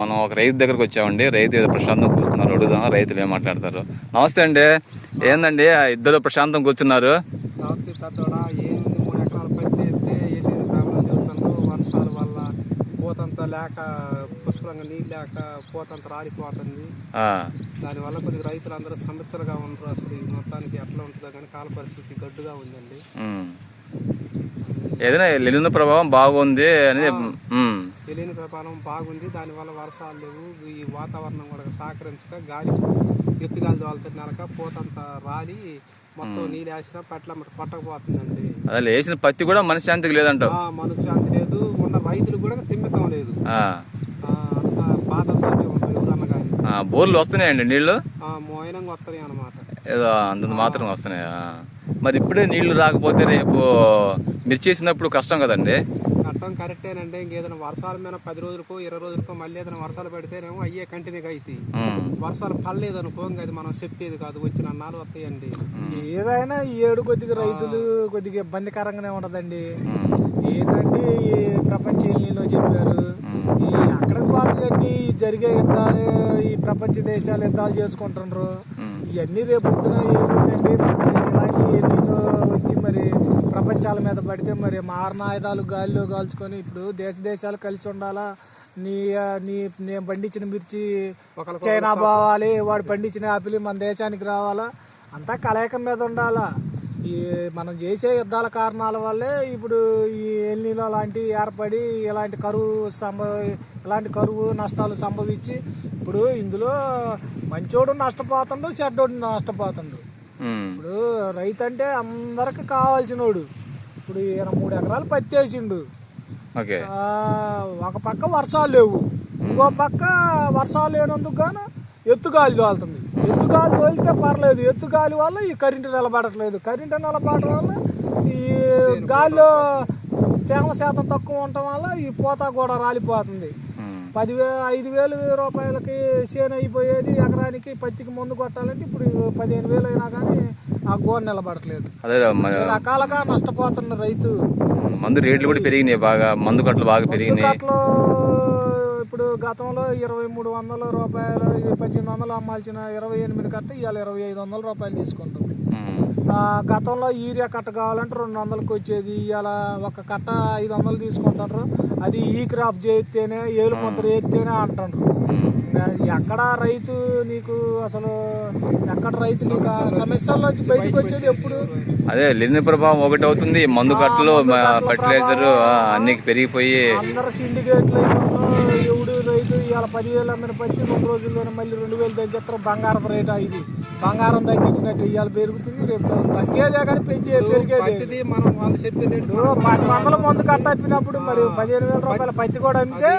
మనం ఒక రైతు దగ్గరకు వచ్చామండి. రైతు ఏదో ప్రశాంతం కూర్చున్నారు, అడుగుదాం రైతులు ఏం మాట్లాడతారు. నమస్తే అండి. ఏందండి ఇద్దరు ప్రశాంతం కూర్చున్నారు? వర్షాల వల్ల పోతంత లేక పుష్కలంగా నీళ్ళు లేక పోతంత రాలిపోతుంది. దానివల్ల కొద్దిగా రైతులందరూ సమస్యలుగా ఉండరు. అసలు ఈ మొత్తానికి ఎట్లా ఉంటుందో కానీ కాల పరిస్థితి గడ్డుగా ఉందండి. ఏదైనా ఎలిన ప్రభావం బాగుంది అనేది. ఎలిన ప్రభావం బాగుంది. దానివల్ల వర్షాలు లేవు. ఈ వాతావరణం కూడా సహకరించక గాలి ఎత్తుగాలి దోలుతున్నక పోతంత రాలి మొత్తం నీళ్ళు వేసినా పట్ల కొట్టకపోతుందండి. అదే వేసిన పత్తి కూడా మనశ్శాంతికి లేదంట. మనశ్శాంతి లేదు. ఉన్న రైతులు కూడా తిమ్మతం లేదు. అంత బాధతో ఎవరన్నా కానీ. బోర్లు వస్తున్నాయండి నీళ్లు? మోయనంగా వస్తున్నాయి అన్నమాట. ఏదో అంత మాత్రం వస్తున్నాయా? మరి ఇప్పుడే నీళ్లు రాకపోతే రేపు మిర్చి వేసినప్పుడు కష్టం కదండి. కష్టం కరెక్టేనండి. ఇంకేదైనా వర్షాల మీద 10 రోజులకో 20 రోజులకో మళ్ళీ ఏదైనా వర్షాలు పెడితేనేమో అయ్యే కంటిన్యూగా అవుతాయి. వర్షాలు పడలేదనుకో అది మనం చెప్పేది కాదు, వచ్చిన అన్నాలు వస్తాయండి. ఏదైనా ఈ ఏడు కొద్దిగా రైతులు కొద్దిగా ఇబ్బందికరంగానే ఉంటదండి. ఏంటంటే ఈ ప్రపంచ ఎల్నినో చెప్పారు. ఈ అక్కడికి పోతుందండి జరిగే యుద్ధాలు, ఈ ప్రపంచ దేశాలు యుద్ధాలు చేసుకుంటున్నారు. ఇవన్నీ రేపొద్దున ఏముందండి, ఇలాంటి ఎల్నినో వచ్చి మరి ప్రపంచాల మీద పడితే మరి మారణాయుధాలు గాలిలో కాల్చుకొని ఇప్పుడు దేశాలు కలిసి ఉండాలా. నేను పండించిన మిర్చి చైనా పోవాలి, వాడు పండించిన ఆపిల్ మన దేశానికి రావాలా, అంతా కలయిక మీద ఉండాలా. ఈ మనం చేసే యుద్ధాల కారణాల వల్లే ఇప్పుడు ఈ ఎల్నినో లాంటి ఏర్పడి ఇలాంటి కరువు నష్టాలు సంభవించి ఇప్పుడు ఇందులో మంచోడు నష్టపోతుండు, చెడ్డోడు నష్టపోతుండు. ఇప్పుడు రైతు అంటే అందరికి కావాల్సినోడు. ఇప్పుడు ఈయన 3 ఎకరాలు పత్తి వేసిండు. ఒక పక్క వర్షాలు లేవు, ఇంకో పక్క వర్షాలు లేనందుకు గాను ఎత్తుగాలి తోలుతుంది. ఎత్తుగాలి తోలితే పర్లేదు, ఎత్తుగాలి వల్ల ఈ కరెంటు నిలబడట్లేదు. కరెంటు నిలబడటం వల్ల ఈ గాలిలో తేమ శాతం తక్కువ ఉండటం వల్ల ఈ పూత కూడా రాలిపోతుంది. 5,000 రూపాయలకి చేను అయిపోయేది ఎకరానికి పత్తికి మందు కొట్టాలంటే ఇప్పుడు 15,000 అయినా కానీ ఆ గోడ నిలబడట్లేదు. రకాలుగా నష్టపోతున్న రైతు. మందు రేట్లు కూడా పెరిగినాయి బాగా, మందు కట్టలు బాగా పెరిగినాయి. ఇప్పుడు గతంలో 2,300 రూపాయలు, 1,800 అమ్మాల్సిన 28 కట్ట ఇవాళ 2,500 రూపాయలు తీసుకుంటాం. గతంలో యూరియా కట్ట కావాలంటే 200కి వచ్చేది, ఇవాళ ఒక కట్ట 500 తీసుకుంటారు. అది ఈ క్రాప్ చేస్తేనే, ఏలు కొంత వేస్తేనే అంటారు. ఎక్కడ రైతు నీకు అసలు ఎక్కడ రైతు నీకు సమస్యల నుంచి బయటకు వచ్చేది ఎప్పుడు? అదే ఎలిన ప్రభావం ఒకటి అవుతుంది, మందు కట్టలు ఫర్టిలైజర్ అన్ని పెరిగిపోయి అందరు సిండికేట్లు ఎవడు రైతు ఇవాళ 10,000 అమ్మిన పత్తి 2 రోజుల్లోనే మళ్ళీ 2,000 తగ్గిస్తారు. బంగారం రేట్ ఇది బంగారం తగ్గించినట్టు ఇవాళ పెరుగుతుంది, రేపు తగ్గేదే కానీ పెరిగేది. మనం వాళ్ళు చెప్పేది 10,000 మందు కట్టినప్పుడు మరి 15,000 రూపాయల పత్తి కూడా అమ్మితే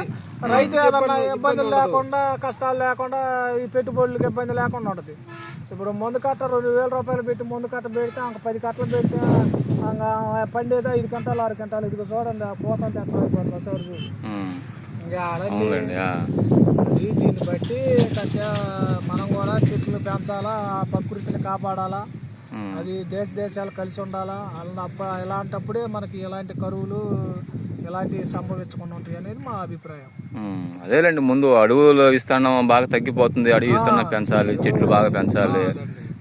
రైతు ఏదన్నా ఇబ్బందులు లేకుండా, కష్టాలు లేకుండా, ఈ పెట్టుబడులకు ఇబ్బంది లేకుండా ఉంటుంది. ఇప్పుడు మందు కట్ట 2,000 రూపాయలు పెట్టి మందు కట్ట పెడితే 10 కట్టలు పెడితే పండేదో 5 గంటలు 6 గంటలు. ఇదిగో చూడండి పోతుంది ఎట్లా అయిపోతుంది సోర్సు. అది దీన్ని బట్టి మనం కూడా చెట్లు పెంచాలా, ప్రకృతిని కాపాడాలా, అది దేశాలు కలిసి ఉండాలా. ఇలాంటప్పుడే మనకి ఎలాంటి కరువులు ఇలాంటివి సంభవించకుండా ఉంటాయి అనేది మా అభిప్రాయం. అదేలేండి, ముందు అడవులు విస్తీర్ణం బాగా తగ్గిపోతుంది, అడవి విస్తీర్ణం పెంచాలి, చెట్లు బాగా పెంచాలి,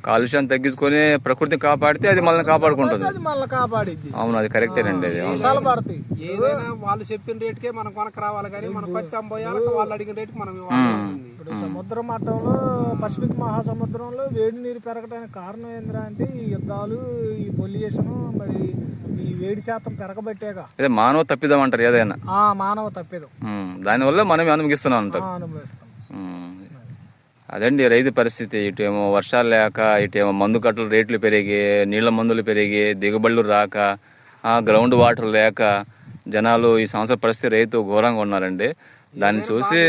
కాలుష్యం తగ్గించుకొని ప్రకృతిని కాపాడితే అది మనల్ని కాపాడుకుంటుంది. అవును, అది కరెక్టేనండి. అది ఏదైనా వాళ్ళు చెప్పిన రేటుకే మనం కొనకు రావాలి కానీ మనం పత్తి అమ్మాలి, వాళ్ళు అడిగిన రేటుకి మనం ఇప్పుడు సముద్ర మట్టంలో, పసిఫిక్ మహాసముద్రంలో వేడి నీరు పెరగడానికి కారణం ఏంటంటే ఈ యుద్ధాలు, ఈ పొల్యూషన్, మరి ఈ వేడి శాతం పెరగబట్టేగా. అదే మానవ తప్పిదం అంటారు ఏదైనా. మానవ తప్పిదం, దానివల్ల మనం అనుభవిస్తున్నాం అంటారు. అదండి రైతు పరిస్థితి. ఇటేమో వర్షాలు లేక, ఇటేమో మందు కట్టలు రేట్లు పెరిగి, నీళ్ళ మందులు పెరిగి, దిగుబడులు రాక, గ్రౌండ్ వాటర్ లేక జనాలు ఈ సంవత్సరం పరిస్థితి రైతు ఘోరంగా ఉన్నారండి. దాన్ని చూసి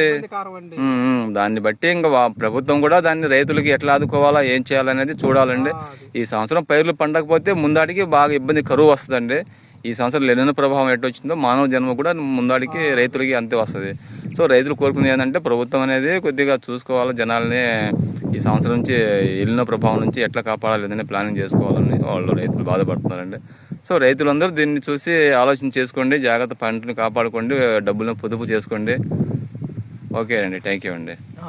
దాన్ని బట్టి ఇంకా ప్రభుత్వం కూడా దాన్ని రైతులకి ఎట్లా ఆదుకోవాలా, ఏం చేయాలనేది చూడాలండి. ఈ సంవత్సరం పైర్లు పండకపోతే ముందాడికి బాగా ఇబ్బంది, కరువు వస్తుందండి. ఈ సంవత్సరం ఎలిన ప్రభావం ఎట్టొచ్చిందో మానవ జన్మ కూడా ముందాడికి రైతులకి అంతే వస్తుంది. సో రైతులు కోరుకునేది ఏంటంటే ప్రభుత్వం అనేది కొద్దిగా చూసుకోవాలి, జనాల్ని ఈ సంవత్సరం నుంచి ఎలిన ప్రభావం నుంచి ఎట్లా కాపాడాలి ప్లానింగ్ చేసుకోవాలని వాళ్ళు రైతులు బాధపడుతున్నారండి. సో రైతులందరూ దీన్ని చూసి ఆలోచన చేసుకోండి, జాగ్రత్త పంటని కాపాడుకోండి, డబ్బులను పొదుపు చేసుకోండి. ఓకే అండి, థ్యాంక్ యూ అండి.